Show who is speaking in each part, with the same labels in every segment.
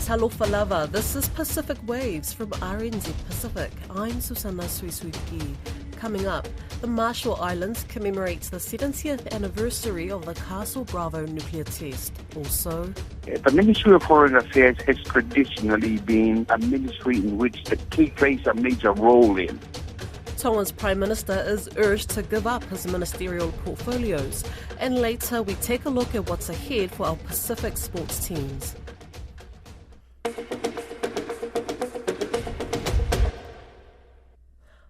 Speaker 1: Talofa lava, this is Pacific Waves from RNZ Pacific. I'm Susanna Suisuiki. Coming up, the Marshall Islands commemorates the 70th anniversary of the Castle Bravo nuclear test. Also,
Speaker 2: the Ministry of Foreign Affairs has traditionally been a ministry in which the key plays a major role in.
Speaker 1: Tonga's Prime Minister is urged to give up his ministerial portfolios. And later, we take a look at what's ahead for our Pacific sports teams.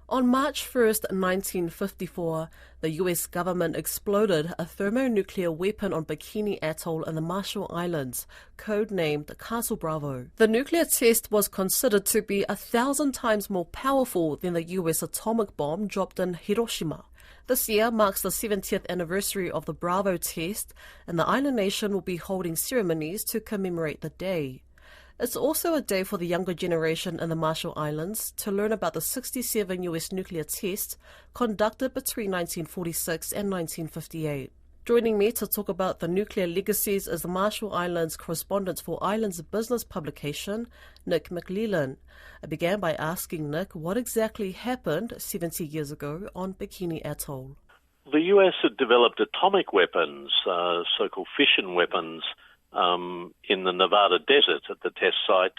Speaker 1: On March 1st, 1954, the US government exploded a thermonuclear weapon on Bikini Atoll in the Marshall Islands, codenamed Castle Bravo. The nuclear test was considered to be 1,000 times more powerful than the US atomic bomb dropped in Hiroshima. This year marks the 70th anniversary of the Bravo test, and the island nation will be holding ceremonies to commemorate the day. It's also a day for the younger generation in the Marshall Islands to learn about the 67 US nuclear tests conducted between 1946 and 1958. Joining me to talk about the nuclear legacies is the Marshall Islands correspondent for Islands Business publication, Nick McLellan. I began by asking Nick what exactly happened 70 years ago on Bikini Atoll.
Speaker 3: The US had developed atomic weapons, so-called fission weapons, in the Nevada desert at the test site.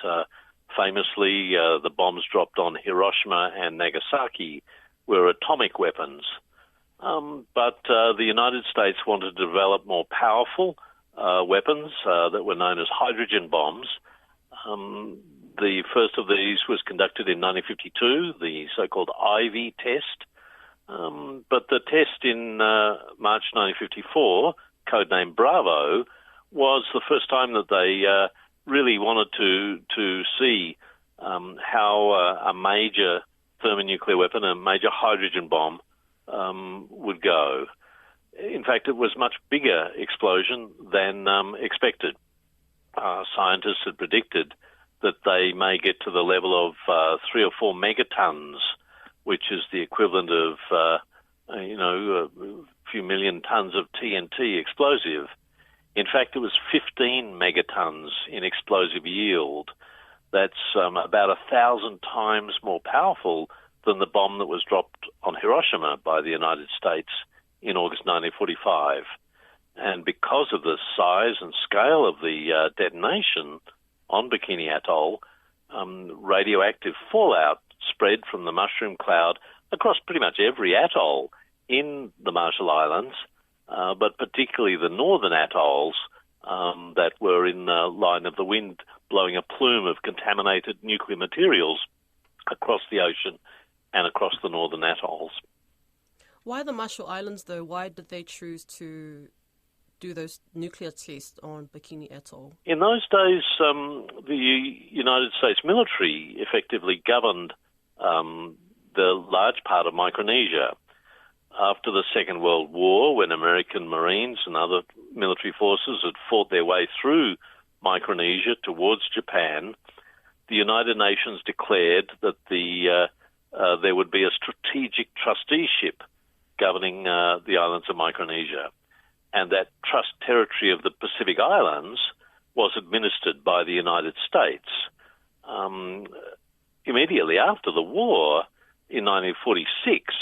Speaker 3: Famously, the bombs dropped on Hiroshima and Nagasaki were atomic weapons. But the United States wanted to develop more powerful weapons that were known as hydrogen bombs. The first of these was conducted in 1952, the so-called Ivy test. But the test in March 1954, codenamed Bravo, was the first time that they really wanted to see how a major thermonuclear weapon, a major hydrogen bomb, would go. In fact, it was a much bigger explosion than expected. Scientists had predicted that they may get to the level of 3 or 4 megatons, which is the equivalent of a few million tons of TNT explosive. In fact, it was 15 megatons in explosive yield. That's about 1,000 times more powerful than the bomb that was dropped on Hiroshima by the United States in August 1945. And because of the size and scale of the detonation on Bikini Atoll, radioactive fallout spread from the mushroom cloud across pretty much every atoll in the Marshall Islands, but particularly the northern atolls that were in the line of the wind, blowing a plume of contaminated nuclear materials across the ocean and across the northern atolls.
Speaker 1: Why the Marshall Islands, though? Why did they choose to do those nuclear tests on Bikini Atoll?
Speaker 3: In those days, the United States military effectively governed the large part of Micronesia. After the Second World War, when American Marines and other military forces had fought their way through Micronesia towards Japan, the United Nations declared that there would be a strategic trusteeship governing the islands of Micronesia, and that trust territory of the Pacific Islands was administered by the United States. Immediately after the war, in 1946,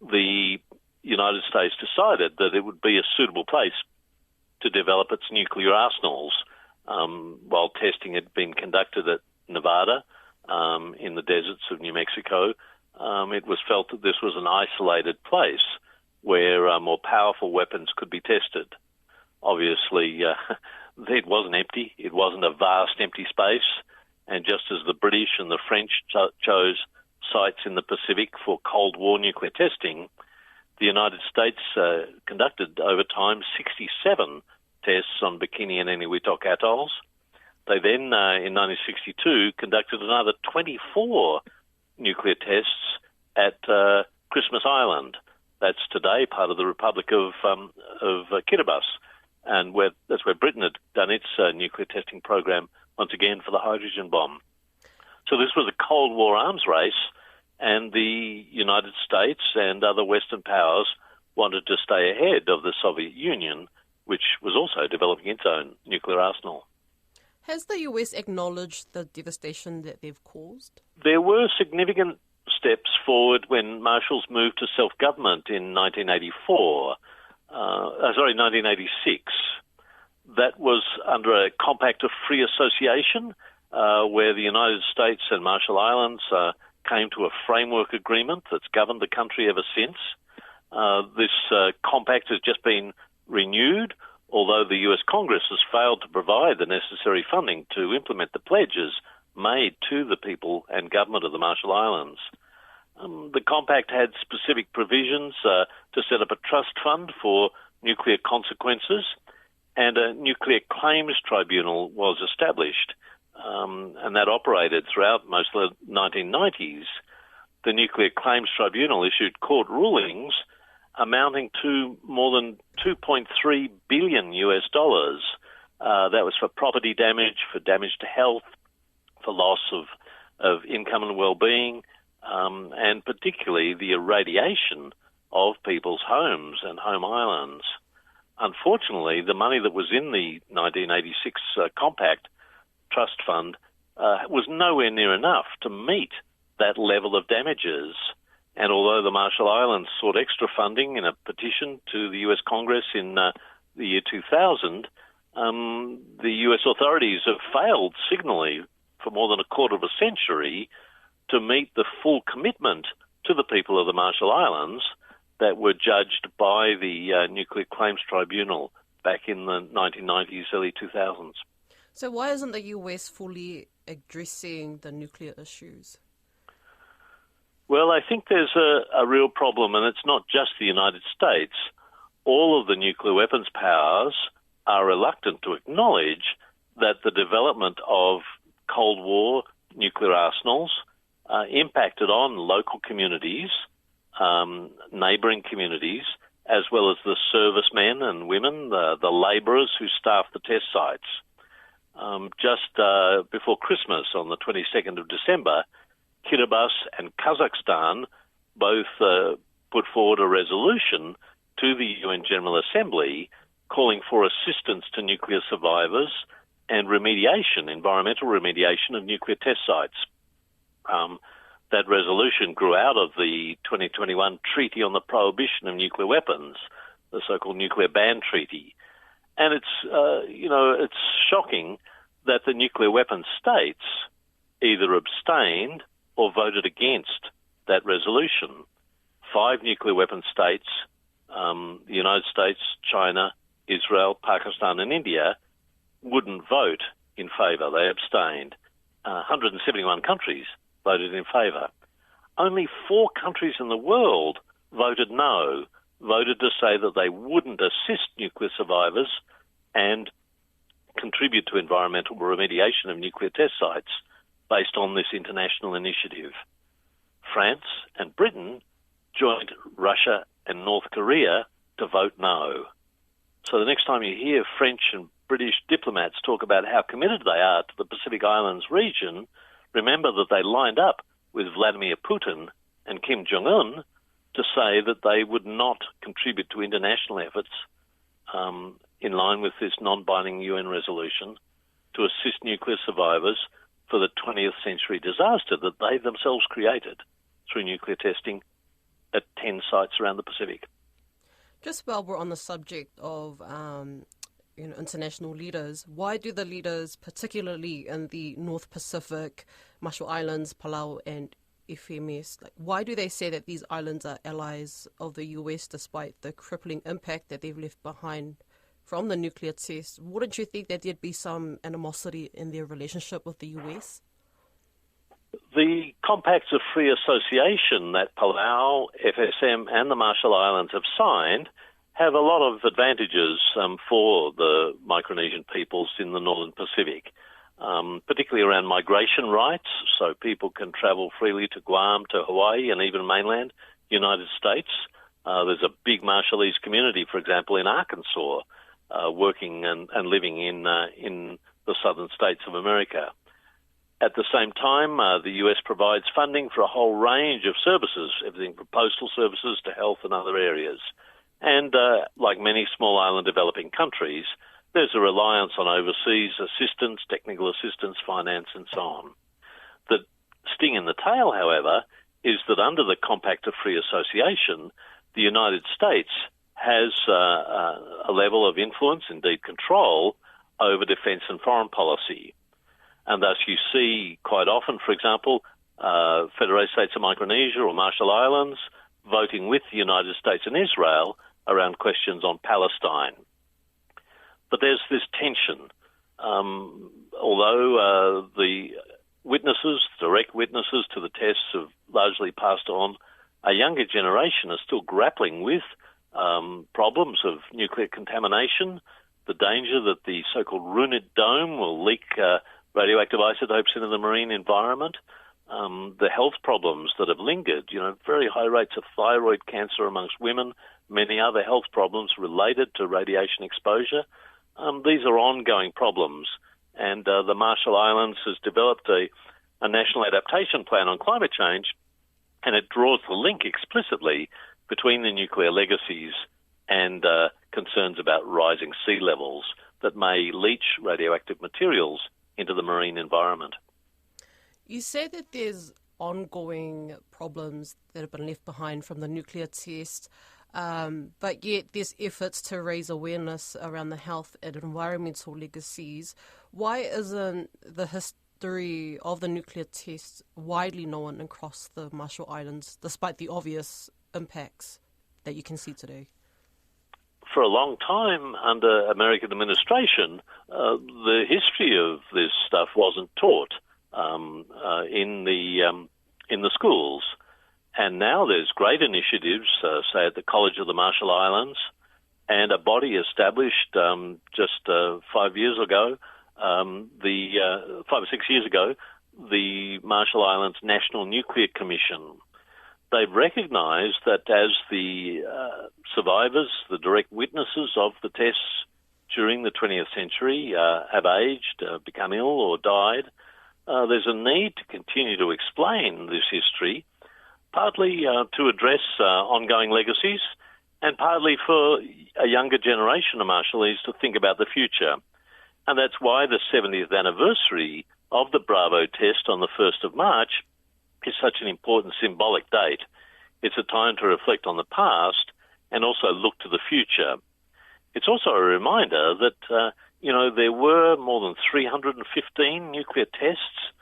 Speaker 3: the United States decided that it would be a suitable place to develop its nuclear arsenals. While testing had been conducted at Nevada, in the deserts of New Mexico, it was felt that this was an isolated place where more powerful weapons could be tested. Obviously, it wasn't empty. It wasn't a vast empty space. And just as the British and the French chose sites in the Pacific for Cold War nuclear testing, the United States conducted over time 67 tests on Bikini and Eniwetok atolls. They then, in 1962, conducted another 24 nuclear tests at Christmas Island. That's today part of the Republic of Kiribati, and that's where Britain had done its nuclear testing program once again for the hydrogen bomb. So this was a Cold War arms race, and the United States and other Western powers wanted to stay ahead of the Soviet Union, which was also developing its own nuclear arsenal.
Speaker 1: Has the US acknowledged the devastation that they've caused?
Speaker 3: There were significant steps forward when Marshall's moved to self-government in 1986. That was under a compact of free association where the United States and Marshall Islands came to a framework agreement that's governed the country ever since. This compact has just been renewed, although the US Congress has failed to provide the necessary funding to implement the pledges made to the people and government of the Marshall Islands. The compact had specific provisions to set up a trust fund for nuclear consequences, and a nuclear claims tribunal was established, and that operated throughout most of the 1990s. The Nuclear Claims Tribunal issued court rulings amounting to more than $2.3 billion US. That was for property damage, for damage to health, for loss of income and well-being, and particularly the irradiation of people's homes and home islands. Unfortunately, the money that was in the 1986 Compact Trust Fund was nowhere near enough to meet that level of damages. And although the Marshall Islands sought extra funding in a petition to the US Congress in the year 2000, the US authorities have failed signally for more than a quarter of a century to meet the full commitment to the people of the Marshall Islands that were judged by the Nuclear Claims Tribunal back in the 1990s, early 2000s.
Speaker 1: So why isn't the US fully addressing the nuclear issues?
Speaker 3: Well, I think there's a real problem, and it's not just the United States. All of the nuclear weapons powers are reluctant to acknowledge that the development of Cold War nuclear arsenals impacted on local communities, neighbouring communities, as well as the servicemen and women, the labourers who staff the test sites. Just before Christmas, on the 22nd of December, Kiribati and Kazakhstan both put forward a resolution to the UN General Assembly calling for assistance to nuclear survivors and remediation, environmental remediation of nuclear test sites. That resolution grew out of the 2021 Treaty on the Prohibition of Nuclear Weapons, the so-called Nuclear Ban Treaty. And it's shocking that the nuclear weapons states either abstained or voted against that resolution. 5 nuclear weapons states, the United States, China, Israel, Pakistan and India, wouldn't vote in favour. They abstained. 171 countries voted in favour. Only 4 countries in the world voted no, voted to say that they wouldn't assist nuclear survivors and contribute to environmental remediation of nuclear test sites based on this international initiative. France and Britain joined Russia and North Korea to vote no. So the next time you hear French and British diplomats talk about how committed they are to the Pacific Islands region, remember that they lined up with Vladimir Putin and Kim Jong-un to say that they would not contribute to international efforts in line with this non-binding UN resolution to assist nuclear survivors for the 20th century disaster that they themselves created through nuclear testing at 10 sites around the Pacific.
Speaker 1: Just while we're on the subject of international leaders, why do the leaders, particularly in the North Pacific, Marshall Islands, Palau and FMS, why do they say that these islands are allies of the US despite the crippling impact that they've left behind from the nuclear test? Wouldn't you think that there'd be some animosity in their relationship with the US?
Speaker 3: The compacts of free association that Palau, FSM and the Marshall Islands have signed have a lot of advantages for the Micronesian peoples in the Northern Pacific, particularly around migration rights, so people can travel freely to Guam, to Hawaii and even mainland United States. There's a big Marshallese community, for example, in Arkansas, working and living in the southern states of America. At the same time, the US provides funding for a whole range of services, everything from postal services to health and other areas. And like many small island developing countries, there's a reliance on overseas assistance, technical assistance, finance, and so on. The sting in the tail, however, is that under the Compact of Free Association, the United States has a level of influence, indeed control, over defence and foreign policy. And thus you see quite often, for example, Federated States of Micronesia or Marshall Islands voting with the United States and Israel around questions on Palestine. But there's this tension. Although the witnesses, direct witnesses to the tests have largely passed on, a younger generation is still grappling with problems of nuclear contamination, the danger that the so-called Runit Dome will leak radioactive isotopes into the marine environment, the health problems that have lingered, very high rates of thyroid cancer amongst women, many other health problems related to radiation exposure. These are ongoing problems, and the Marshall Islands has developed a national adaptation plan on climate change, and it draws the link explicitly between the nuclear legacies and concerns about rising sea levels that may leach radioactive materials into the marine environment.
Speaker 1: You say that there's ongoing problems that have been left behind from the nuclear test, but yet there's efforts to raise awareness around the health and environmental legacies. Why isn't the history of the nuclear test widely known across the Marshall Islands, despite the obvious impacts that you can see today?
Speaker 3: For a long time under American administration, the history of this stuff wasn't taught in the schools, and now there's great initiatives, say at the College of the Marshall Islands, and a body established just 5 years ago, 5 or 6 years ago, the Marshall Islands National Nuclear Commission. They've recognised that as the survivors, the direct witnesses of the tests during the 20th century have aged, become ill or died, there's a need to continue to explain this history, partly to address ongoing legacies and partly for a younger generation of Marshallese to think about the future. And that's why the 70th anniversary of the Bravo test on the 1st of March is such an important symbolic date. It's a time to reflect on the past and also look to the future. It's also a reminder that, there were more than 315 nuclear tests,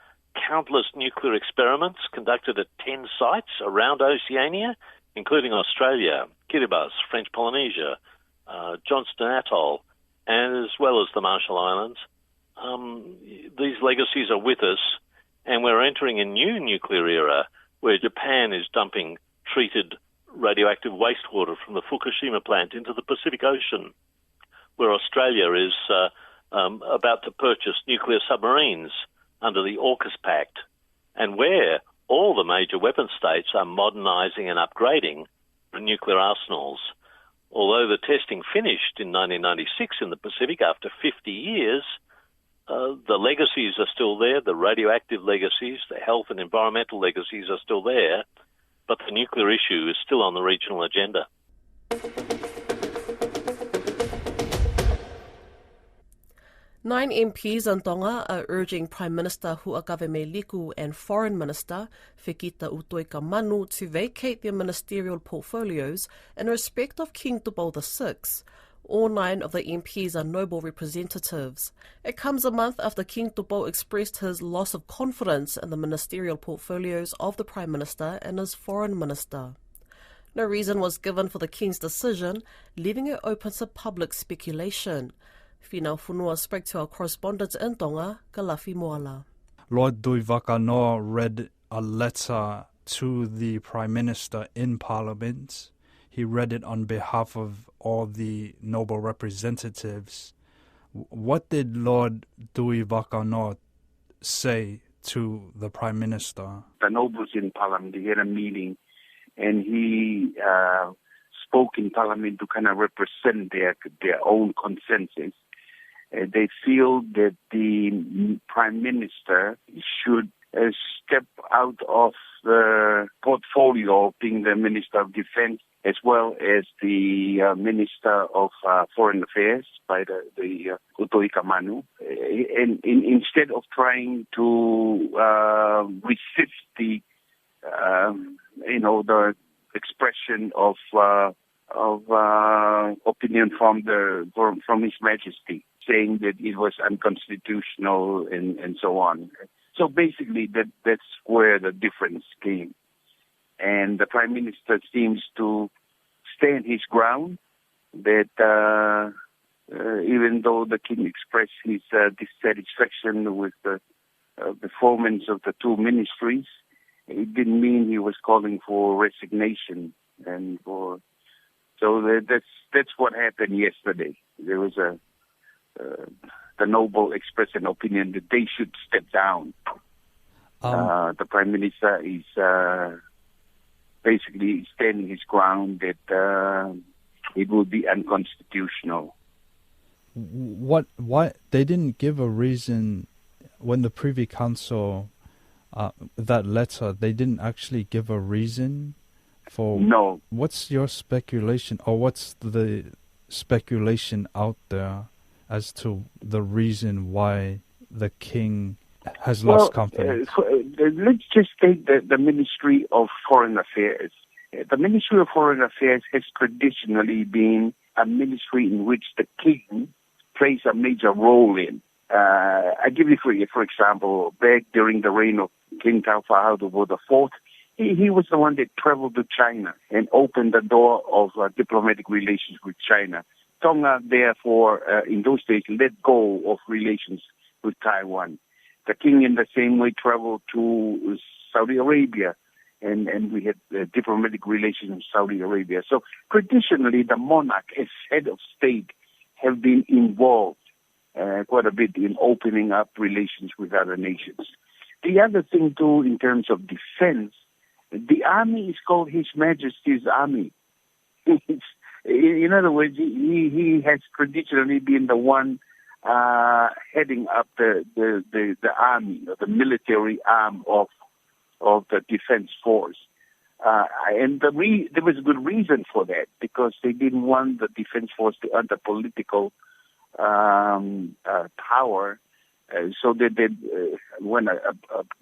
Speaker 3: countless nuclear experiments conducted at 10 sites around Oceania, including Australia, Kiribati, French Polynesia, Johnston Atoll, and as well as the Marshall Islands. These legacies are with us, and we're entering a new nuclear era where Japan is dumping treated radioactive wastewater from the Fukushima plant into the Pacific Ocean, where Australia is about to purchase nuclear submarines under the AUKUS Pact, and where all the major weapon states are modernising and upgrading their nuclear arsenals. Although the testing finished in 1996 in the Pacific after 50 years, the legacies are still there, the radioactive legacies, the health and environmental legacies are still there, but the nuclear issue is still on the regional agenda.
Speaker 1: 9 MPs in Tonga are urging Prime Minister Huakave Liku and Foreign Minister Fekita Utoika Manu to vacate their ministerial portfolios in respect of King Tupou VI. All 9 of the MPs are noble representatives. It comes a month after King Tupou expressed his loss of confidence in the ministerial portfolios of the Prime Minister and his Foreign Minister. No reason was given for the King's decision, leaving it open to public speculation. Finau Funua spoke to our correspondent in Tonga, Kalafi Moana.
Speaker 4: Lord Dui Vakanoa read a letter to the Prime Minister in Parliament. He read it on behalf of all the noble representatives. What did Lord Dui Vakanoa say to the Prime Minister?
Speaker 2: The nobles in Parliament, they had a meeting, and he spoke in Parliament to kind of represent their own consensus. They feel that the Prime Minister should step out of the portfolio of being the Minister of Defense as well as the Minister of Foreign Affairs by the Utoika Manu. And instead of trying to resist the the expression of opinion from His Majesty, saying that it was unconstitutional and so on. So basically, that's where the difference came. And the Prime Minister seems to stand his ground that even though the King expressed his dissatisfaction with the performance of the two ministries, it didn't mean he was calling for resignation. So that's what happened yesterday. There was the noble expressed an opinion that they should step down. The Prime Minister is basically standing his ground that it would be unconstitutional.
Speaker 4: Why they didn't give a reason when the Privy Council that letter? They didn't actually give a reason for.
Speaker 2: No.
Speaker 4: What's your speculation, or what's the speculation out there as to the reason why the King has lost confidence?
Speaker 2: Let's just take the Ministry of Foreign Affairs. The Ministry of Foreign Affairs has traditionally been a ministry in which the King plays a major role in. I give you, for example, back during the reign of King Taufa'ahautu'u IV, he was the one that traveled to China and opened the door of diplomatic relations with China. Tonga, therefore, in those days, let go of relations with Taiwan. The King, in the same way, traveled to Saudi Arabia, and we had diplomatic relations with Saudi Arabia. So traditionally, the monarch, as head of state, have been involved quite a bit in opening up relations with other nations. The other thing, too, in terms of defense, the army is called His Majesty's Army. In other words, he has traditionally been the one heading up the army, or the military arm of the defense force. And there was a good reason for that, because they didn't want the defense force to under political power, so that when a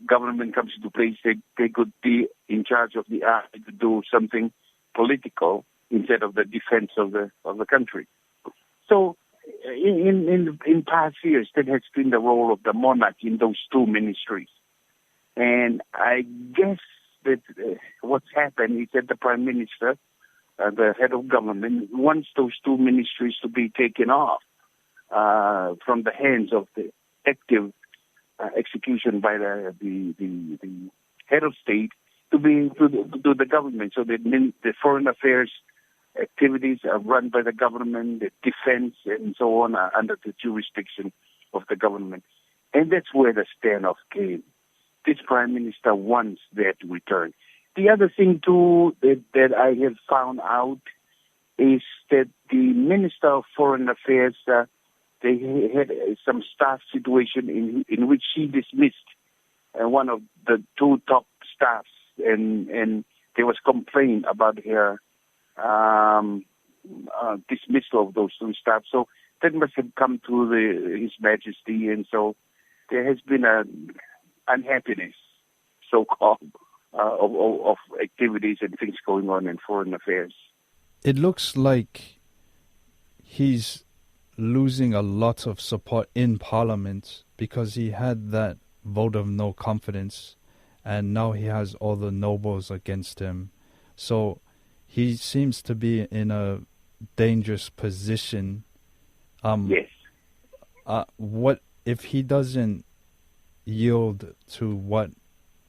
Speaker 2: government comes into place, they could be in charge of the army to do something political instead of the defense of the country. So in past years, that has been the role of the monarch in those two ministries. And I guess that what's happened is that the Prime Minister, the head of government, wants those two ministries to be taken off from the hands of the active execution by the head of state to the government, so that the foreign affairs activities are run by the government, the defense and so on are under the jurisdiction of the government. And that's where the standoff came. This Prime Minister wants that to return. The other thing, too, that I have found out is that the Minister of Foreign Affairs, they had some staff situation in which she dismissed one of the two top staffs, and there was complaint about her dismissal of those two staff. So that must have come to His Majesty, and so there has been an unhappiness, so-called, of activities and things going on in foreign affairs.
Speaker 4: It looks like he's losing a lot of support in Parliament because he had that vote of no confidence, and now he has all the nobles against him. So he seems to be in a dangerous position.
Speaker 2: Yes.
Speaker 4: What if he doesn't yield to what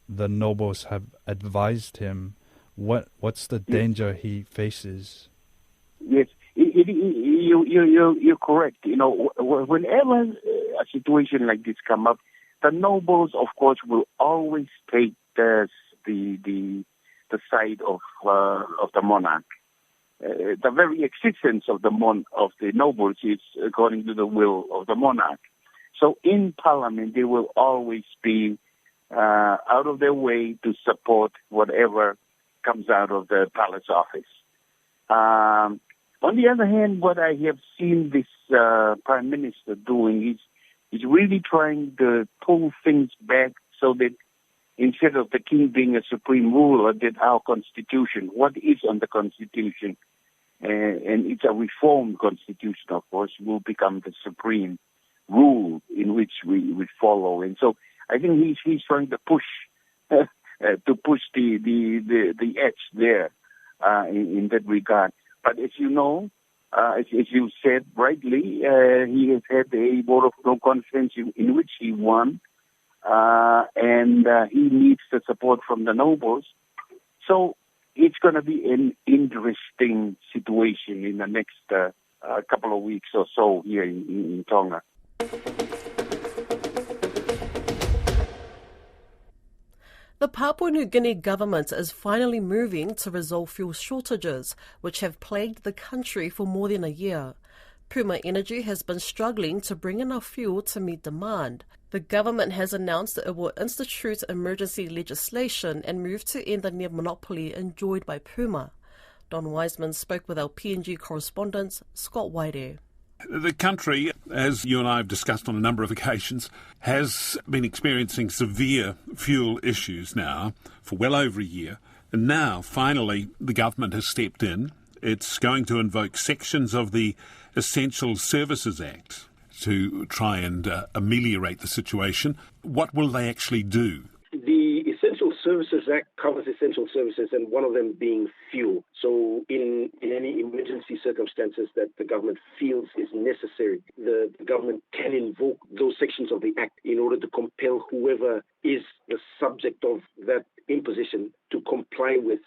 Speaker 4: the nobles have advised him? What's the danger he faces?
Speaker 2: Yes, you're correct. You know, whenever a situation like this come up, the nobles, of course, will always take the side of the monarch. The very existence of the nobles is according to the will of the monarch. So in Parliament, there will always be out of their way to support whatever comes out of the palace office. On the other hand, what I have seen this Prime Minister doing is really trying to pull things back so that instead of the king being a supreme ruler, that our constitution, what is on the constitution, and it's a reformed constitution, of course, will become the supreme rule in which we follow. And so I think he's trying to push the edge there in that regard. But as you know, as you said rightly, he has had a vote of no confidence in which he won, and he needs the support from the nobles. So it's going to be an interesting situation in the next couple of weeks or so here in Tonga.
Speaker 1: The Papua New Guinea government is finally moving to resolve fuel shortages, which have plagued the country for more than a year. Puma Energy has been struggling to bring enough fuel to meet demand. The government has announced that it will institute emergency legislation and move to end the near monopoly enjoyed by Puma. Don Wiseman spoke with our PNG correspondent, Scott Waire.
Speaker 5: The country, as you and I have discussed on a number of occasions, has been experiencing severe fuel issues now for well over a year. And now, finally, the government has stepped in. It's going to invoke sections of the Essential Services Act to try and ameliorate the situation. What will they actually do?
Speaker 6: The Essential Services Act covers essential services, and one of them being fuel. So in any emergency circumstances that the government feels is necessary, the government can invoke those sections of the Act in order to compel whoever is the subject of that imposition to comply with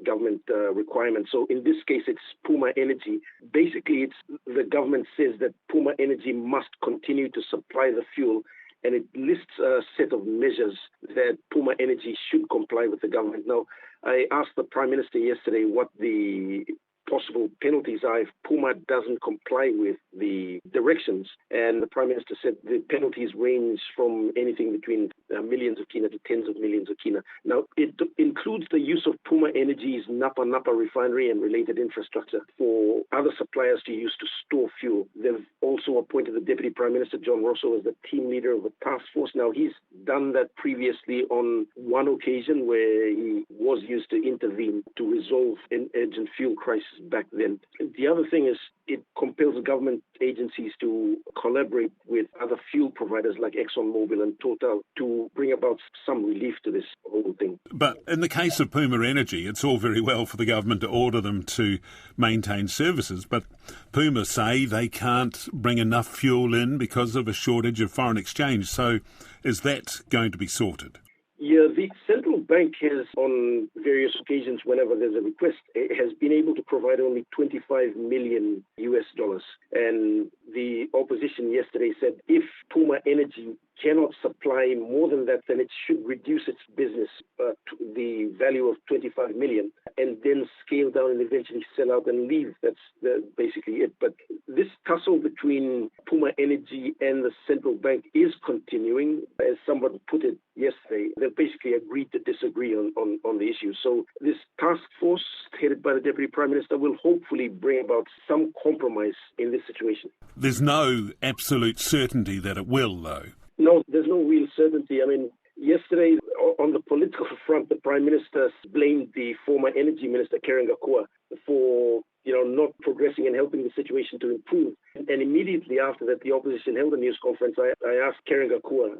Speaker 6: government requirements. So in this case, it's Puma Energy. Basically, the government says that Puma Energy must continue to supply the fuel, and it lists a set of measures that Puma Energy should comply with the government. Now, I asked the Prime Minister yesterday what the possible penalties are if Puma doesn't comply with the directions, and the Prime Minister said the penalties range from anything between millions of kina to tens of millions of kina. Now, it includes the use of Puma Energy's Napa refinery and related infrastructure for other suppliers to use to store fuel. They've also appointed the Deputy Prime Minister, John Rosso, as the team leader of the task force. Now, he's done that previously on one occasion where he was used to intervene to resolve an urgent fuel crisis back then. The other thing is it compels government agencies to collaborate with other fuel providers like ExxonMobil and Total to bring about some relief to this whole thing.
Speaker 5: But in the case of Puma Energy, it's all very well for the government to order them to maintain services, but Puma say they can't bring enough fuel in because of a shortage of foreign exchange. So is that going to be sorted?
Speaker 6: Yeah, the central bank has, on various occasions, whenever there's a request, it has been able to provide only $25 million. And the opposition yesterday said if Puma Energy cannot supply more than that, then it should reduce its business to the value of $25 million and then scale down and eventually sell out and leave. That's basically it. But this tussle between Puma Energy and the central bank is continuing. As someone put it yesterday, they've basically agreed to disagree on the issue. So this task force headed by the Deputy Prime Minister will hopefully bring about some compromise in this situation.
Speaker 5: There's no absolute certainty that it will, though.
Speaker 6: No, there's no real certainty. I mean, yesterday on the political front, the Prime Minister blamed the former Energy Minister, Karen Gakua, for not progressing and helping the situation to improve. And immediately after that, the opposition held a news conference. I asked Karen Gakua,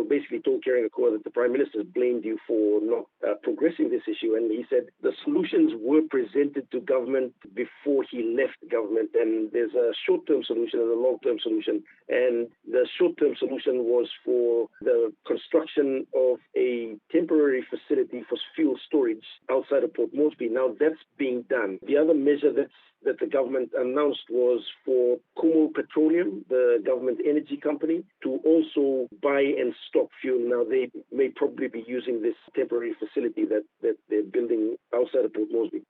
Speaker 6: basically told Karen Gakua that the Prime Minister blamed you for not progressing this issue. And he said the solutions were presented to government before he left government. And there's a short-term solution and a long-term solution. And the short-term solution was for the construction of a temporary facility for fuel storage outside of Port Moresby. Now that's being done. The other measure that the government announced was for Kumu Petroleum, the government energy company, to also buy and stock fuel. Now, they may probably be using this temporary facility that they're building outside of Port Moresby.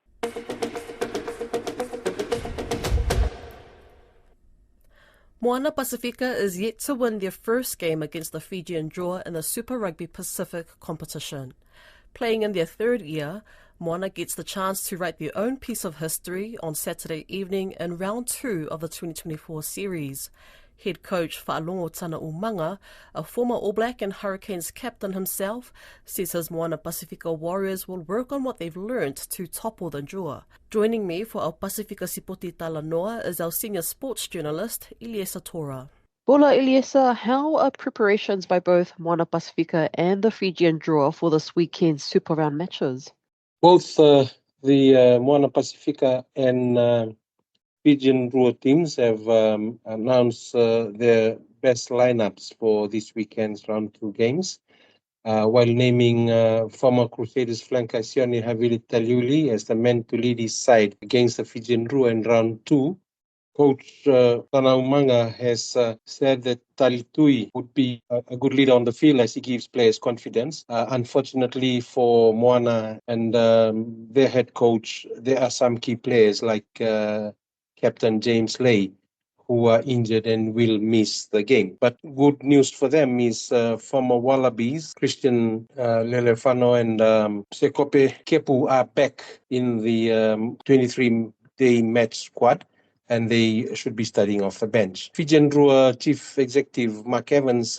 Speaker 1: Moana Pasifika is yet to win their first game against the Fijian Drua in the Super Rugby Pacific competition. Playing in their third year, Moana gets the chance to write their own piece of history on Saturday evening in round 2 of the 2024 series. Head coach Whaalongo Tana Umanga, a former All Black and Hurricanes captain himself, says his Moana Pasifika Warriors will work on what they've learned to topple the Drua. Joining me for our Pasifika Sipoti Talanoa is our senior sports journalist, Iliesa Tora.
Speaker 7: Bola Iliesa, how are preparations by both Moana Pasifika and the Fijian Drua for this weekend's Super Round matches?
Speaker 8: Both the Moana Pasifika and Fijian Drua teams have announced their best lineups for this weekend's round 2 games, while naming former Crusaders flanker Sione Havili Taliuli as the man to lead his side against the Fijian Drua in round 2. Coach Tana Umanga has said that Talitui would be a good leader on the field as he gives players confidence. Unfortunately for Moana and their head coach, there are some key players like Captain James Lay, who are injured and will miss the game. But good news for them is former Wallabies, Christian Lelefano and Sekope Kepu are back in the 23-day match squad, and they should be starting off the bench. Fijian Drua Chief Executive Mark Evans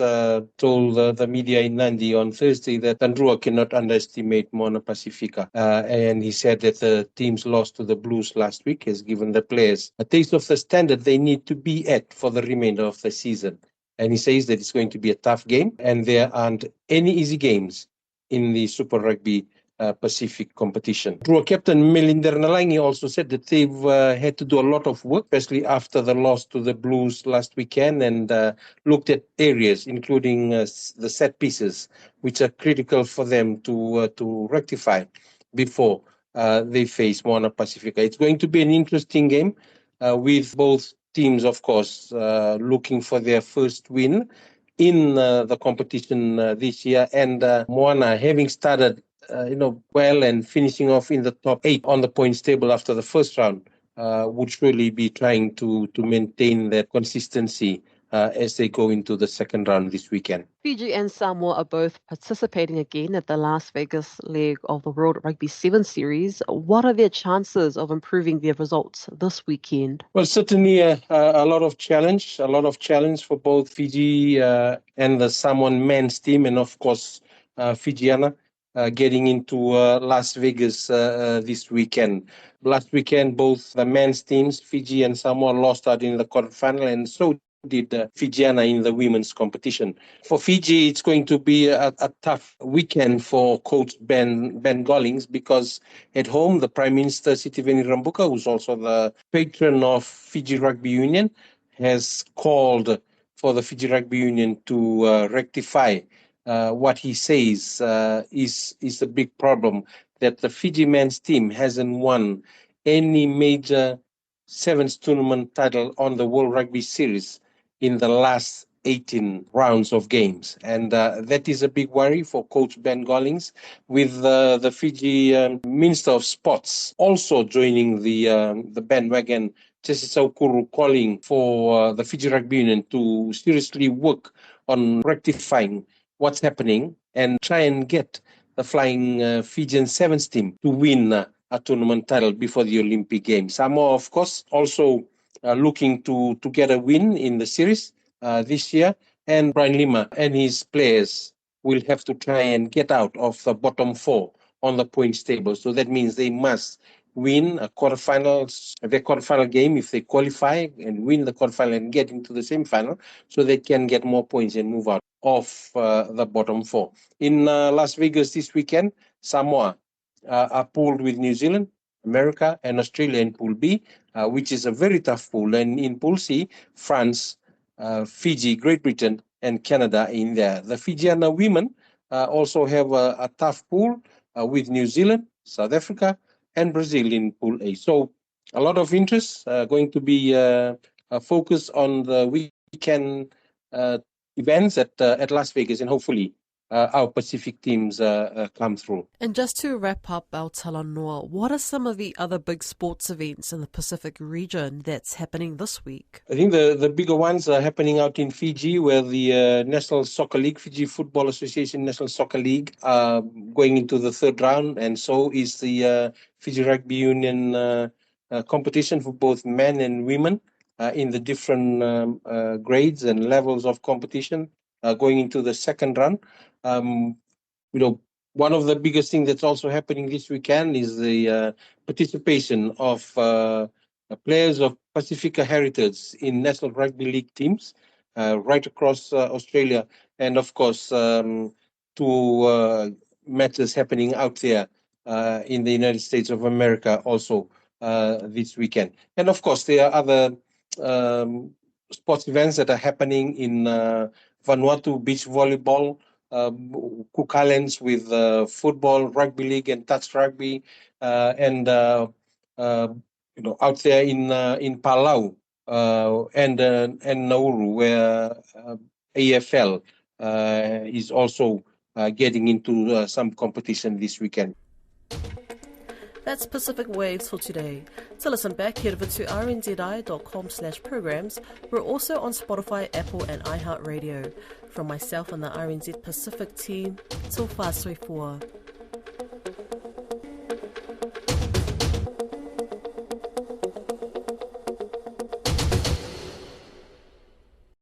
Speaker 8: told the media in Nandi on Thursday that Drua cannot underestimate Moana Pasifika. And he said that the team's loss to the Blues last week has given the players a taste of the standard they need to be at for the remainder of the season. And he says that it's going to be a tough game, and there aren't any easy games in the Super Rugby Pacific competition. Drua captain Melinder Nalangi also said that they've had to do a lot of work, especially after the loss to the Blues last weekend, and looked at areas, including the set pieces, which are critical for them to rectify before they face Moana Pasifika. It's going to be an interesting game with both teams, of course, looking for their first win in the competition this year, and Moana having started well and finishing off in the top 8 on the points table after the first round would surely be trying to maintain that consistency as they go into the second round this weekend.
Speaker 7: Fiji and Samoa are both participating again at the Las Vegas leg of the World Rugby 7 series. What are their chances of improving their results this weekend?
Speaker 8: Well, certainly a lot of challenge for both Fiji and the Samoan men's team, and of course Fijiana. Getting into Las Vegas this weekend. Last weekend, both the men's teams, Fiji and Samoa, lost out in the quarterfinal, and so did Fijiana in the women's competition. For Fiji, it's going to be a tough weekend for coach Ben Gollings, because at home, the Prime Minister, Sitiveni Rabuka, who's also the patron of Fiji Rugby Union, has called for the Fiji Rugby Union to rectify what he says is a big problem, that the Fiji men's team hasn't won any major sevens tournament title on the World Rugby Series in the last 18 rounds of games. And that is a big worry for Coach Ben Gollings, with the Fiji Minister of Sports also joining the bandwagon, Chesisa Ukuru, calling for the Fiji Rugby Union to seriously work on rectifying what's happening and try and get the Flying Fijian Sevens team to win a tournament title before the Olympic Games. Samoa, of course, also looking to get a win in the series this year, and Brian Lima and his players will have to try and get out of the bottom 4 on the points table. So that means they must win their quarterfinal game if they qualify, and win the quarterfinal and get into the semifinal, so they can get more points and move out of the bottom 4. In Las Vegas this weekend, Samoa are pooled with New Zealand, America, and Australia in Pool B, which is a very tough pool. And in Pool C, France, Fiji, Great Britain, and Canada in there. The Fijiana women also have a tough pool with New Zealand, South Africa, and Brazil in Pool A. So a lot of interest, going to be a focus on the weekend events at Las Vegas, and hopefully our Pacific teams come through.
Speaker 1: And just to wrap up Aotearoa, what are some of the other big sports events in the Pacific region that's happening this week?
Speaker 8: I think the bigger ones are happening out in Fiji, where the National Soccer League, Fiji Football Association National Soccer League, are going into the third round, and so is the Fiji Rugby Union competition for both men and women in the different grades and levels of competition, going into the second round. One of the biggest things that's also happening this weekend is the participation of players of Pasifika heritage in National Rugby League teams right across Australia, and of course 2 matches happening out there in the United States of America also this weekend. And of course there are other sports events that are happening in Vanuatu, beach volleyball, Cook Islands with football, rugby league, and touch rugby, and out there in Palau and Nauru, where AFL is also getting into some competition this weekend.
Speaker 1: That's Pacific Waves for today. To listen back, head over to rnzi.com/programs. We're also on Spotify, Apple and iHeartRadio. From myself and the RNZ Pacific team, till 5 soifua.